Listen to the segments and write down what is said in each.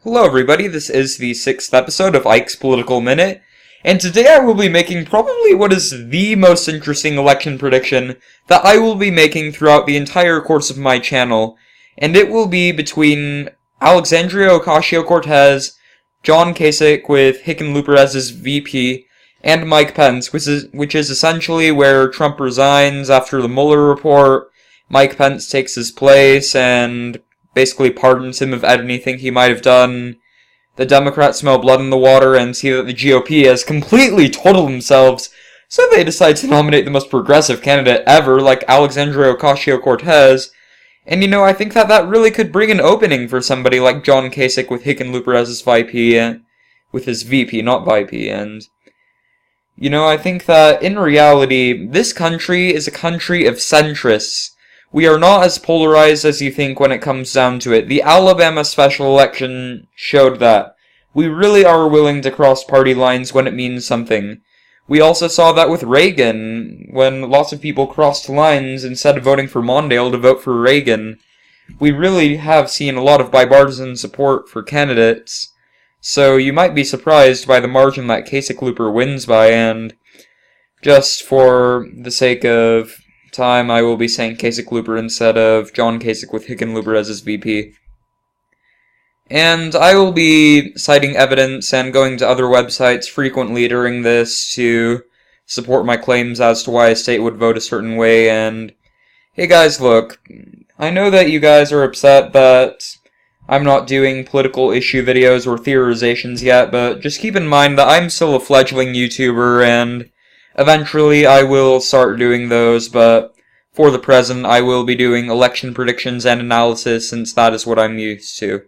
Hello everybody, this is the 6th episode of Ike's Political Minute, and today I will be making probably what is the most interesting election prediction that I will be making throughout the entire course of my channel, and it will be between Alexandria Ocasio-Cortez, John Kasich with Hickenlooper as his VP, and Mike Pence, which is essentially where Trump resigns after the Mueller report, Mike Pence takes his place, and basically pardons him of anything he might have done. The Democrats smell blood in the water and see that the GOP has completely totaled themselves, so they decide to nominate the most progressive candidate ever, like Alexandria Ocasio-Cortez. And I think that really could bring an opening for somebody like John Kasich with Hickenlooper as his VP, with his VP, not VP, and I think that in reality, this country is a country of centrists. We are not as polarized as you think when it comes down to it. The Alabama special election showed that. We really are willing to cross party lines when it means something. We also saw that with Reagan, when lots of people crossed lines instead of voting for Mondale to vote for Reagan. We really have seen a lot of bipartisan support for candidates. So you might be surprised by the margin that Kasichlooper wins by, and just for the sake of time, I will be saying Kasichlooper instead of John Kasich with Hickenlooper as his VP. And I will be citing evidence and going to other websites frequently during this to support my claims as to why a state would vote a certain way. And hey guys, look, I know that you guys are upset that I'm not doing political issue videos or theorizations yet, but just keep in mind that I'm still a fledgling YouTuber, and eventually I will start doing those, but for the present I will be doing election predictions and analysis, since that is what I'm used to.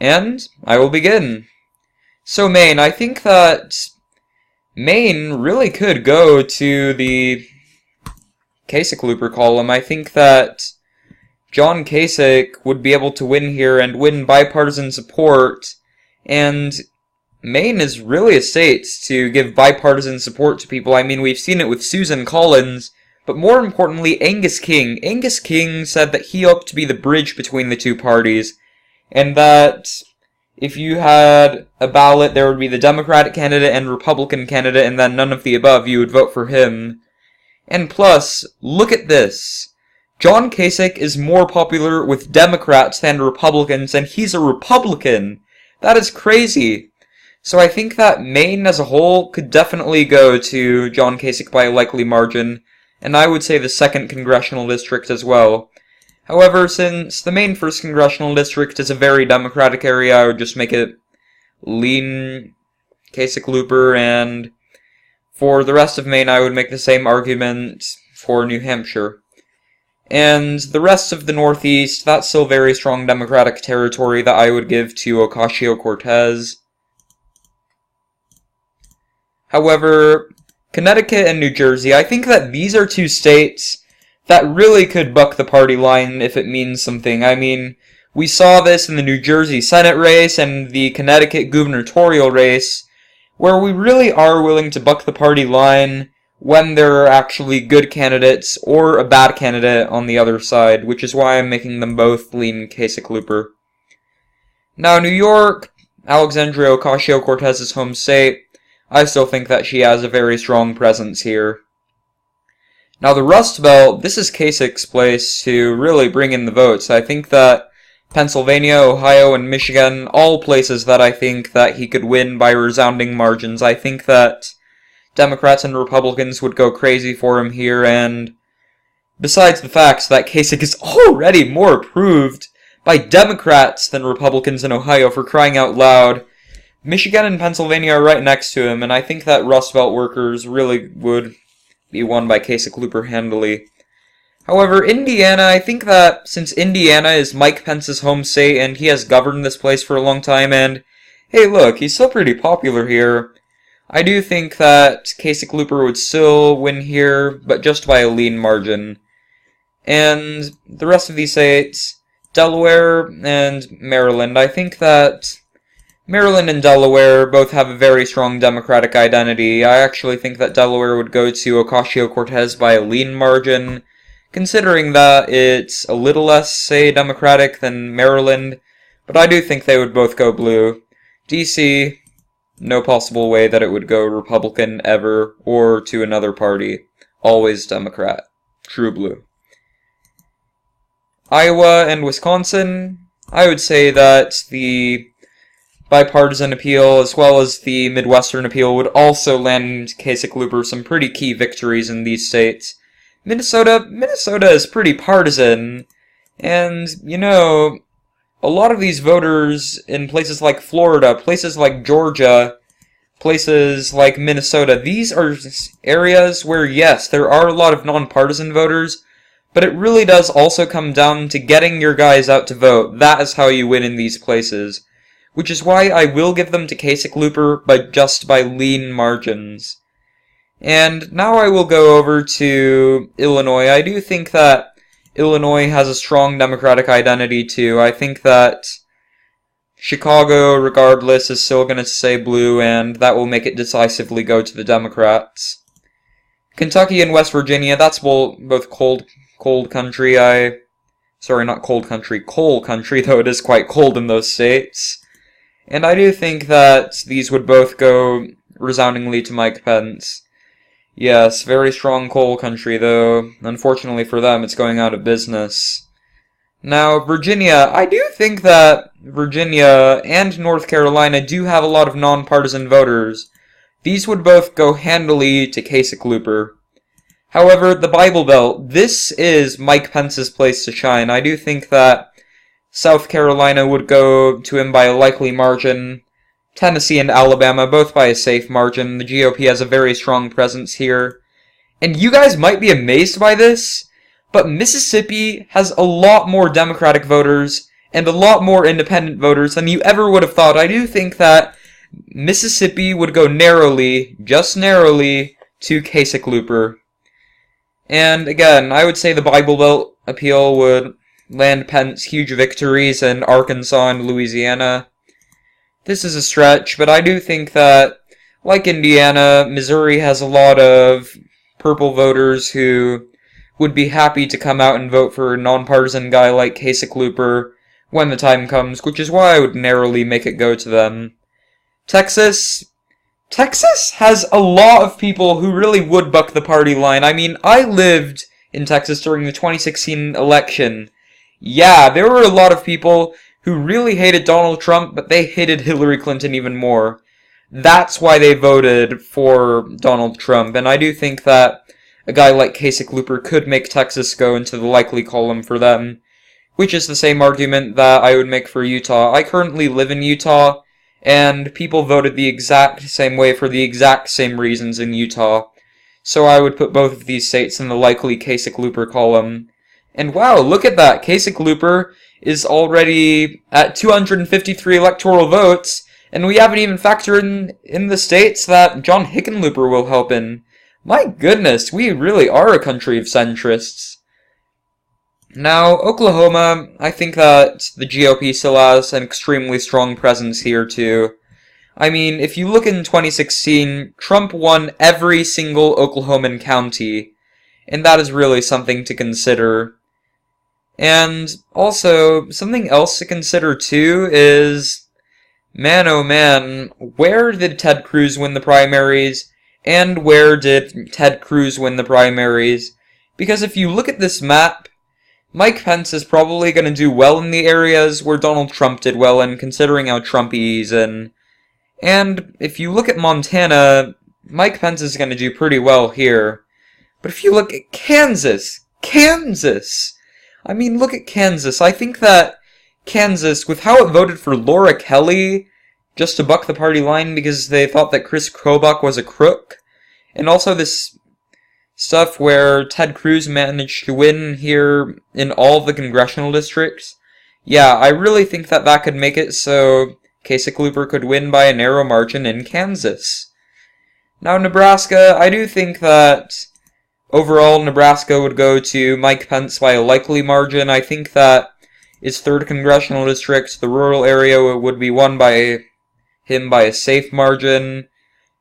And I will begin. So Maine, I think that Maine really could go to the Kasichlooper column. I think that John Kasich would be able to win here and win bipartisan support, and Maine is really a state to give bipartisan support to people. I mean, we've seen it with Susan Collins, but more importantly, Angus King. Angus King said that he hoped to be the bridge between the two parties, and that if you had a ballot, there would be the Democratic candidate and Republican candidate, and then none of the above, you would vote for him. And plus, look at this. John Kasich is more popular with Democrats than Republicans, and he's a Republican. That is crazy. So I think that Maine as a whole could definitely go to John Kasich by a likely margin, and I would say the 2nd congressional district as well. However, since the Maine 1st congressional district is a very Democratic area, I would just make it lean Kasichlooper, and for the rest of Maine I would make the same argument for New Hampshire. And the rest of the Northeast, that's still very strong Democratic territory that I would give to Ocasio-Cortez. However, Connecticut and New Jersey, I think that these are two states that really could buck the party line if it means something. I mean, we saw this in the New Jersey Senate race and the Connecticut gubernatorial race, where we really are willing to buck the party line when there are actually good candidates or a bad candidate on the other side, which is why I'm making them both lean Kasichlooper. Now, New York, Alexandria Ocasio-Cortez's home state, I still think that she has a very strong presence here. Now, the Rust Belt, this is Kasich's place to really bring in the votes. I think that Pennsylvania, Ohio, and Michigan, all places that I think that he could win by resounding margins. I think that Democrats and Republicans would go crazy for him here, and besides the fact that Kasich is already more approved by Democrats than Republicans in Ohio, for crying out loud, Michigan and Pennsylvania are right next to him, and I think that Rust Belt workers really would be won by Kasichlooper handily. However, Indiana, I think that since Indiana is Mike Pence's home state, and he has governed this place for a long time, and hey look, he's still pretty popular here, I do think that Kasichlooper would still win here, but just by a lean margin. And the rest of these states, Delaware and Maryland, I think that Maryland and Delaware both have a very strong Democratic identity. I actually think that Delaware would go to Ocasio-Cortez by a lean margin, considering that it's a little less, say, Democratic than Maryland, but I do think they would both go blue. DC, no possible way that it would go Republican ever, or to another party. Always Democrat. True blue. Iowa and Wisconsin, I would say that the bipartisan appeal as well as the Midwestern appeal would also land Kasichlooper some pretty key victories in these states. Minnesota is pretty partisan, and, you know, a lot of these voters in places like Florida, places like Georgia, places like Minnesota, these are areas where, yes, there are a lot of nonpartisan voters, but it really does also come down to getting your guys out to vote. That is how you win in these places. Which is why I will give them to Kasichlooper, but just by lean margins. And now I will go over to Illinois. I do think that Illinois has a strong Democratic identity too. I think that Chicago, regardless, is still going to say blue, and that will make it decisively go to the Democrats. Kentucky and West Virginia, that's both cold country. Sorry, not cold country, coal country, though it is quite cold in those states. And I do think that these would both go resoundingly to Mike Pence. Yes, very strong coal country, though unfortunately for them, it's going out of business. Now, Virginia, I do think that Virginia and North Carolina do have a lot of nonpartisan voters. These would both go handily to Kasichlooper. However, the Bible Belt, this is Mike Pence's place to shine. I do think that South Carolina would go to him by a likely margin. Tennessee and Alabama, both by a safe margin. The GOP has a very strong presence here. And you guys might be amazed by this, but Mississippi has a lot more Democratic voters and a lot more independent voters than you ever would have thought. I do think that Mississippi would go narrowly, just narrowly, to Kasichlooper. And again, I would say the Bible Belt appeal would land Pence huge victories in Arkansas and Louisiana. This is a stretch, but I do think that, like Indiana, Missouri has a lot of purple voters who would be happy to come out and vote for a nonpartisan guy like Kasichlooper when the time comes, which is why I would narrowly make it go to them. Texas has a lot of people who really would buck the party line. I mean, I lived in Texas during the 2016 election. Yeah, there were a lot of people who really hated Donald Trump, but they hated Hillary Clinton even more. That's why they voted for Donald Trump, and I do think that a guy like Kasichlooper could make Texas go into the likely column for them, which is the same argument that I would make for Utah. I currently live in Utah, and people voted the exact same way for the exact same reasons in Utah, so I would put both of these states in the likely Kasichlooper column. And wow, look at that! Kasichlooper is already at 253 electoral votes, and we haven't even factored in the states that John Hickenlooper will help in. My goodness, we really are a country of centrists. Now, Oklahoma, I think that the GOP still has an extremely strong presence here too. I mean, if you look in 2016, Trump won every single Oklahoman county, and that is really something to consider. And also, something else to consider too is, man oh man, where did Ted Cruz win the primaries? And where did Ted Cruz win the primaries? Because if you look at this map, Mike Pence is probably going to do well in the areas where Donald Trump did well in, considering how Trumpy he's in. And if you look at Montana, Mike Pence is going to do pretty well here. But if you look at Kansas! I mean, look at Kansas. I think that Kansas, with how it voted for Laura Kelly, just to buck the party line because they thought that Chris Kobach was a crook, and also this stuff where Ted Cruz managed to win here in all the congressional districts. Yeah, I really think that that could make it so Kasichlooper could win by a narrow margin in Kansas. Now, Nebraska, I do think that overall Nebraska would go to Mike Pence by a likely margin. I think that its 3rd congressional district, the rural area, would be won by him by a safe margin.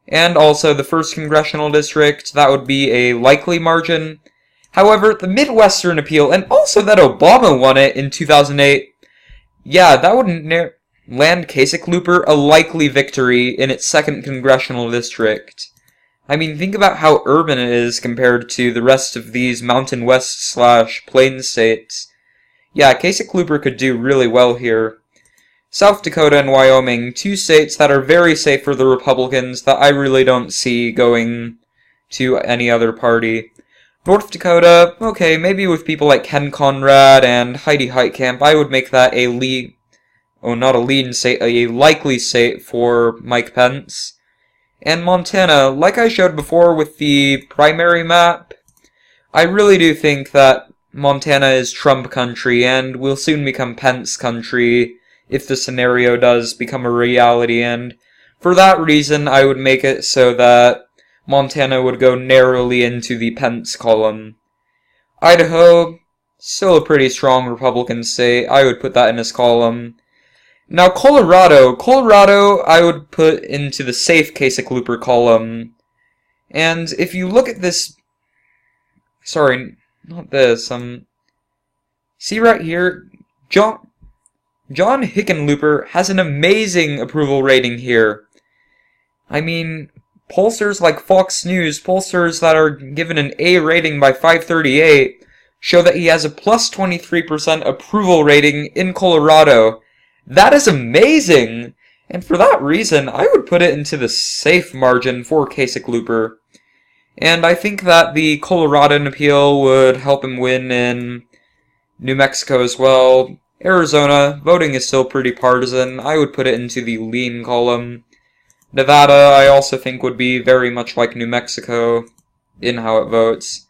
And also the 1st congressional district, that would be a likely margin. However, the Midwestern appeal, and also that Obama won it in 2008, Yeah, that would land Kasichlooper a likely victory in its 2nd congressional district. I mean, think about how urban it is compared to the rest of these Mountain West/Plains states. Yeah, Kasichlooper could do really well here. South Dakota and Wyoming, 2 states that are very safe for the Republicans that I really don't see going to any other party. North Dakota, okay, maybe with people like Ken Conrad and Heidi Heitkamp, I would make that a not a lean state, a likely state for Mike Pence. And Montana, like I showed before with the primary map, I really do think that Montana is Trump country and will soon become Pence country if the scenario does become a reality, and for that reason I would make it so that Montana would go narrowly into the Pence column. Idaho, still a pretty strong Republican state, I would put that in this column. Now Colorado I would put into the safe Kasichlooper column. And if you look at this, sorry, not this, see right here, John Hickenlooper has an amazing approval rating here. I mean, pollsters like Fox News, pollsters that are given an A rating by 538, show that he has a plus 23% approval rating in Colorado. That is amazing! And for that reason, I would put it into the safe margin for Kasichlooper. And I think that the Coloradan appeal would help him win in New Mexico as well. Arizona, voting is still pretty partisan. I would put it into the lean column. Nevada, I also think would be very much like New Mexico in how it votes.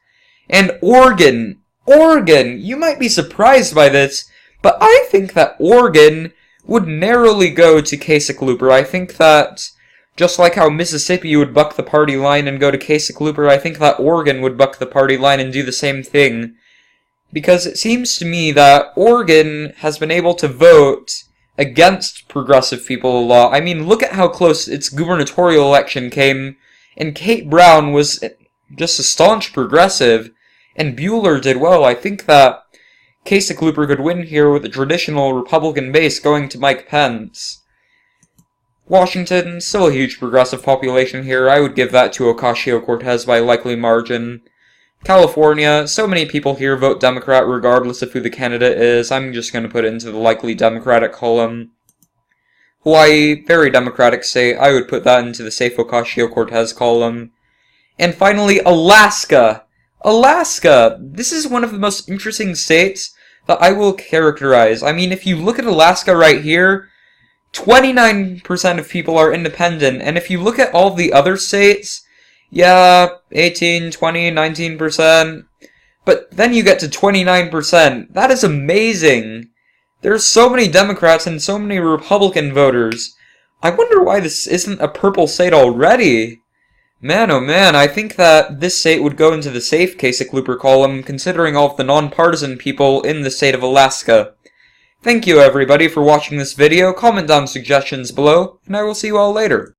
And Oregon! Oregon! You might be surprised by this, but I think that Oregon would narrowly go to Kasichlooper. I think that, just like how Mississippi would buck the party line and go to Kasichlooper, I think that Oregon would buck the party line and do the same thing. Because it seems to me that Oregon has been able to vote against progressive people a lot. I mean, look at how close its gubernatorial election came, and Kate Brown was just a staunch progressive, and Bueller did well. I think that Kasichlooper could win here with a traditional Republican base going to Mike Pence. Washington, still a huge progressive population here. I would give that to Ocasio-Cortez by likely margin. California, so many people here vote Democrat regardless of who the candidate is. I'm just going to put it into the likely Democratic column. Hawaii, very Democratic state. I would put that into the safe Ocasio-Cortez column. And finally, Alaska. Alaska! This is one of the most interesting states that I will characterize. I mean, if you look at Alaska right here, 29% of people are independent, and if you look at all the other states, yeah, 18, 20, 19%, but then you get to 29%. That is amazing! There's so many Democrats and so many Republican voters. I wonder why this isn't a purple state already. Man, oh man, I think that this state would go into the safe Kasichlooper column, considering all of the non-partisan people in the state of Alaska. Thank you everybody for watching this video, comment down suggestions below, and I will see you all later.